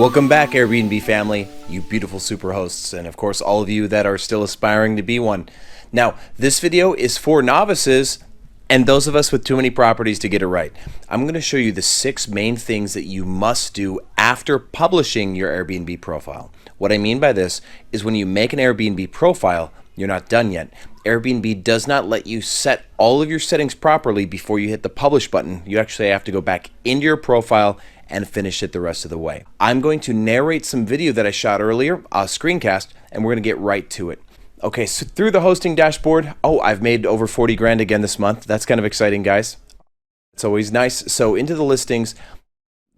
Welcome back, Airbnb family, you beautiful super hosts, and of course all of you that are still aspiring to be one. Now, this video is for novices and those of us with too many properties to get it right. I'm going to show you the 6 main things that you must do after publishing your Airbnb profile. What I mean by this is when you make an Airbnb profile, you're not done yet. Airbnb does not let you set all of your settings properly before you hit the publish button. You actually have to go back into your profile and finish it the rest of the way. I'm going to narrate some video that I shot earlier, a screencast, and we're going to get right to it. Okay, so through the hosting dashboard, I've made over 40 grand again this month. That's kind of exciting, guys. It's always nice. So into the listings,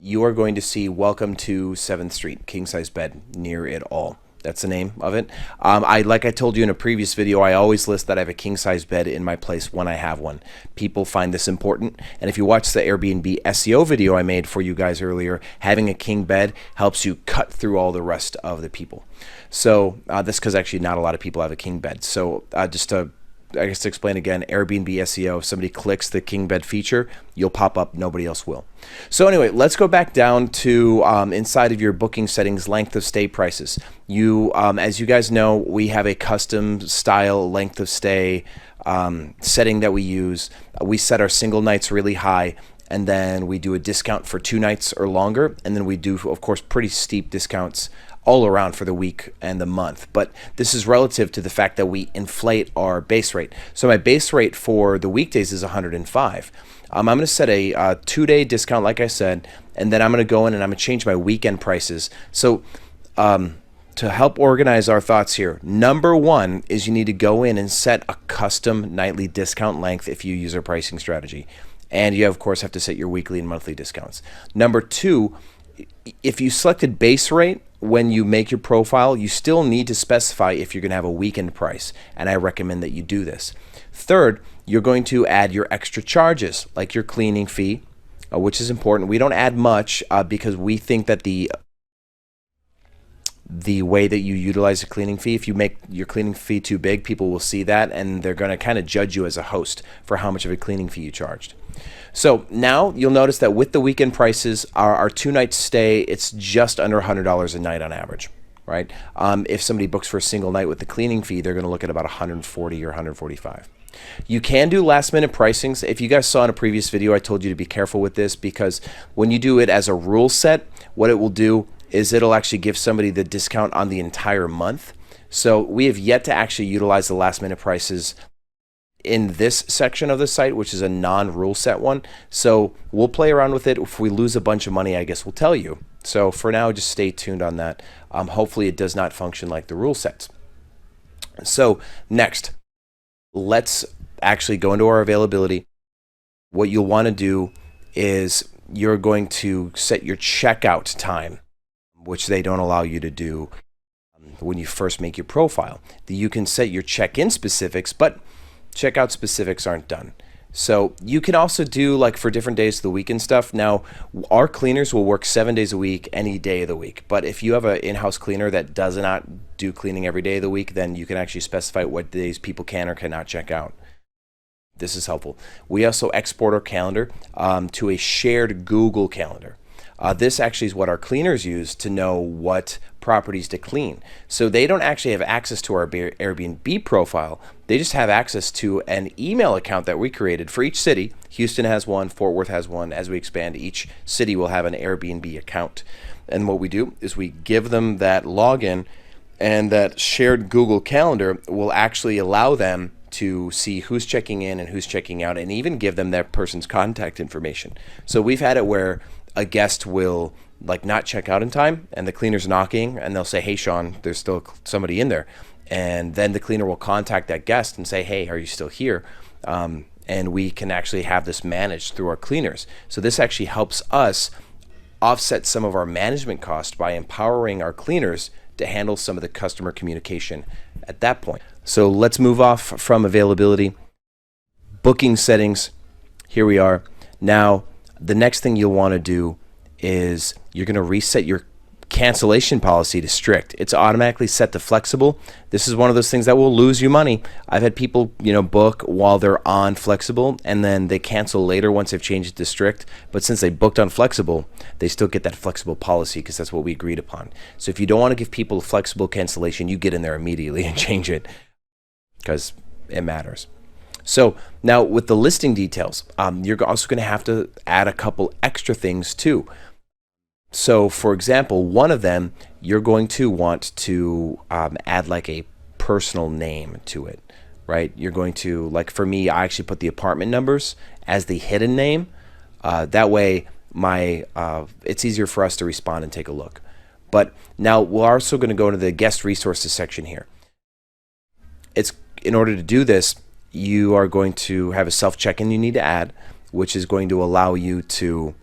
you are going to see welcome to 7th Street, king size bed near it all. That's the name of it. Like I told you in a previous video, I always list that I have a king size bed in my place when I have one. People find this important. And if you watch the Airbnb SEO video I made for you guys earlier, having a king bed helps you cut through all the rest of the people. So this because actually not a lot of people have a king bed. So just to explain again, Airbnb SEO, if somebody clicks the king bed feature, you'll pop up, nobody else will. So anyway, let's go back down to inside of your booking settings, length of stay prices. As you guys know, we have a custom style length of stay setting that we use. We set our single nights really high, and then we do a discount for 2 nights or longer, and then we do, of course, pretty steep discounts all around for the week and the month. But this is relative to the fact that we inflate our base rate. So my base rate for the weekdays is 105. I'm going to set a 2-day discount, like I said, and then I'm going to go in and I'm going to change my weekend prices. So to help organize our thoughts here, number 1 is you need to go in and set a custom nightly discount length if you use our pricing strategy. And you, of course, have to set your weekly and monthly discounts. Number 2, if you selected base rate, when you make your profile, you still need to specify if you're going to have a weekend price, and I recommend that you do this. Third, you're going to add your extra charges, like your cleaning fee, which is important. We don't add much because we think that the way that you utilize a cleaning fee, if you make your cleaning fee too big, people will see that, and they're going to kind of judge you as a host for how much of a cleaning fee you charged. So now you'll notice that with the weekend prices, our 2-night stay, it's just under $100 a night on average, right? If somebody books for a single night with the cleaning fee, they're going to look at about 140 or 145. You can do last minute pricings. If you guys saw in a previous video, I told you to be careful with this because when you do it as a rule set, what it will do is it'll actually give somebody the discount on the entire month. So we have yet to actually utilize the last minute prices in this section of the site, which is a non-rule set one. So we'll play around with it. If we lose a bunch of money, I guess we'll tell you. So for now, just stay tuned on that. Hopefully it does not function like the rule sets. So next, let's actually go into our availability. What you'll want to do is you're going to set your checkout time, which they don't allow you to do when you first make your profile. You can set your check-in specifics, but checkout specifics aren't done. So you can also do like for different days of the week and stuff. Now, our cleaners will work 7 days a week, any day of the week. But if you have an in-house cleaner that does not do cleaning every day of the week, then you can actually specify what days people can or cannot check out. This is helpful. We also export our calendar to a shared Google Calendar. This actually is what our cleaners use to know what properties to clean. So they don't actually have access to our Airbnb profile. They just have access to an email account that we created for each city. Houston has one, Fort Worth has one. As we expand, each city will have an Airbnb account. And what we do is we give them that login, and that shared Google Calendar will actually allow them to see who's checking in and who's checking out, and even give them that person's contact information. So we've had it where a guest will like not check out in time, and the cleaner's knocking, and they'll say, "Hey, Sean, there's still somebody in there," and then the cleaner will contact that guest and say, "Hey, are you still here?" And we can actually have this managed through our cleaners. So this actually helps us offset some of our management costs by empowering our cleaners to handle some of the customer communication at that point. So let's move off from availability. Booking settings, here we are. Now, the next thing you'll want to do is you're going to reset your cancellation policy to strict. It's automatically set to flexible. This is one of those things that will lose you money. I've had people, book while they're on flexible and then they cancel later once they've changed it to strict. But since they booked on flexible, they still get that flexible policy because that's what we agreed upon. So if you don't want to give people a flexible cancellation, you get in there immediately and change it because it matters. So now with the listing details, you're also going to have to add a couple extra things too. So for example, one of them, you're going to want to add like a personal name to it, right? You're going to, like for me, I actually put the apartment numbers as the hidden name. That way it's easier for us to respond and take a look. But now we're also going to go into the guest resources section here. In order to do this, you are going to have a self check-in you need to add, which is going to allow you to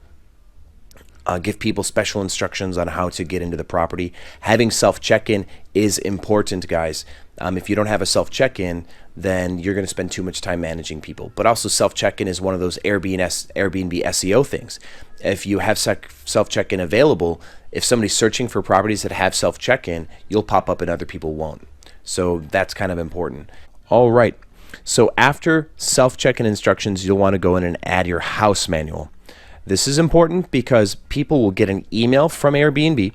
give people special instructions on how to get into the property. Having self check-in is important, guys. If you don't have a self check-in, then you're going to spend too much time managing people. But also self check-in is one of those Airbnb SEO things. If you have self check-in available, if somebody's searching for properties that have self check-in, you'll pop up and other people won't. So that's kind of important. All right. So after self check-in instructions, you'll want to go in and add your house manual. This is important because people will get an email from Airbnb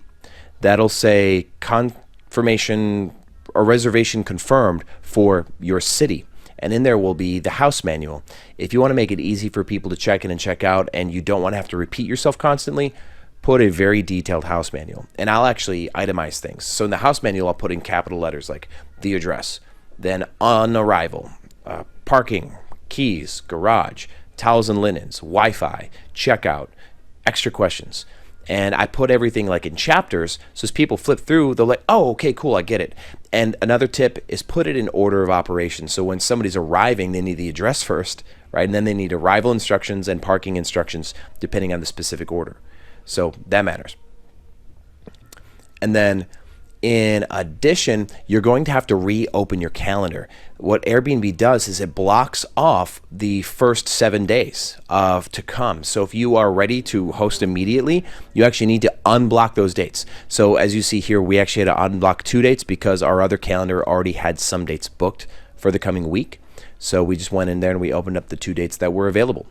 that'll say confirmation or reservation confirmed for your city. And in there will be the house manual. If you want to make it easy for people to check in and check out and you don't want to have to repeat yourself constantly, put a very detailed house manual. And I'll actually itemize things. So in the house manual, I'll put in capital letters like the address, then on arrival, parking, keys, garage, towels and linens, Wi-Fi, checkout, extra questions. And I put everything like in chapters, so as people flip through, they're like, oh, okay, cool, I get it. And another tip is put it in order of operations. So when somebody's arriving, they need the address first, right? And then they need arrival instructions and parking instructions, depending on the specific order. So that matters. And then in addition, you're going to have to reopen your calendar. What Airbnb does is it blocks off the first 7 days to come. So if you are ready to host immediately, you actually need to unblock those dates. So as you see here, we actually had to unblock 2 dates because our other calendar already had some dates booked for the coming week. So we just went in there and we opened up the 2 dates that were available.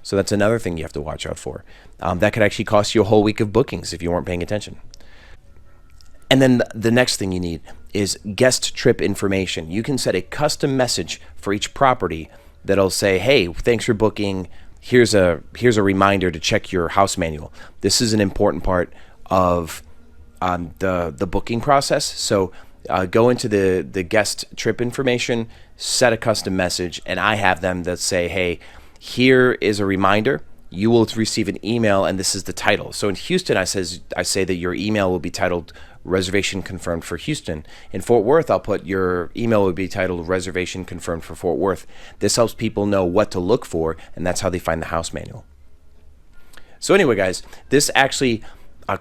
So that's another thing you have to watch out for. That could actually cost you a whole week of bookings if you weren't paying attention. And then the next thing you need is guest trip information. You can set a custom message for each property that'll say, hey, thanks for booking. Here's a reminder to check your house manual. This is an important part of the booking process. So go into the guest trip information, set a custom message, and I have them that say, hey, here is a reminder. You will receive an email, and this is the title. So in Houston, I say that your email will be titled reservation confirmed for Houston. In Fort Worth, I'll put your email will be titled reservation confirmed for Fort Worth. This helps people know what to look for, and that's how they find the house manual. So anyway, guys, this actually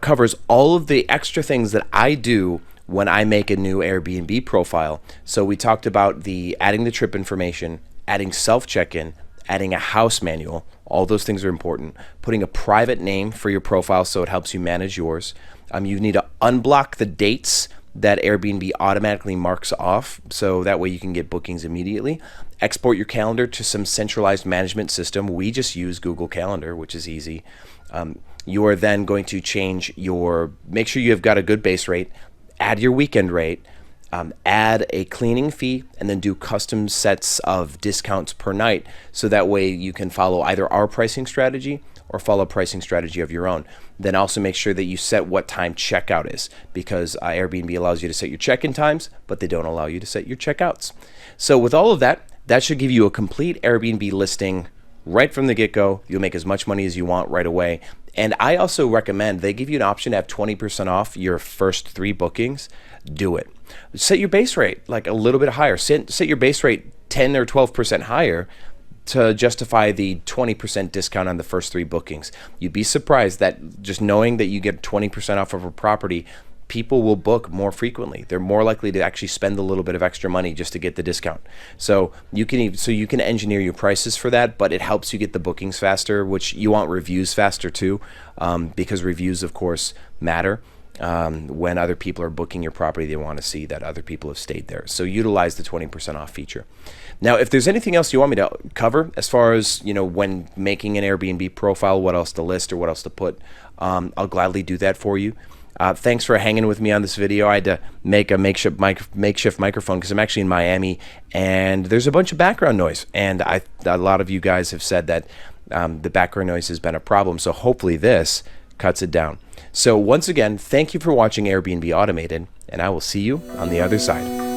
covers all of the extra things that I do when I make a new Airbnb profile. So we talked about adding the trip information, adding self check-in, adding a house manual. All those things are important. Putting a private name for your profile so it helps you manage yours. You need to unblock the dates that Airbnb automatically marks off, so that way you can get bookings immediately. Export your calendar to some centralized management system. We just use Google Calendar, which is easy. You are then going to make sure you have got a good base rate, add your weekend rate, add a cleaning fee, and then do custom sets of discounts per night, so that way you can follow either our pricing strategy or follow a pricing strategy of your own. Then also make sure that you set what time checkout is, because Airbnb allows you to set your check-in times, but they don't allow you to set your checkouts. So with all of that, that should give you a complete Airbnb listing right from the get-go. You'll make as much money as you want right away. And I also recommend, they give you an option to have 20% off your first 3 bookings. Do it. Set your base rate like a little bit higher. Set your base rate 10 or 12% higher to justify the 20% discount on the first 3 bookings. You'd be surprised that just knowing that you get 20% off of a property, people will book more frequently. They're more likely to actually spend a little bit of extra money just to get the discount. So you can engineer your prices for that, but it helps you get the bookings faster, which you want reviews faster too, because reviews, of course, matter. when other people are booking your property, they want to see that other people have stayed there. So utilize the 20% off feature. Now, if there's anything else you want me to cover as far as, when making an Airbnb profile, what else to list or what else to put, I'll gladly do that for you. Thanks for hanging with me on this video. I had to make a makeshift microphone because I'm actually in Miami and there's a bunch of background noise. And a lot of you guys have said that the background noise has been a problem. So hopefully this cuts it down. So once again, thank you for watching Airbnb Automated, and I will see you on the other side.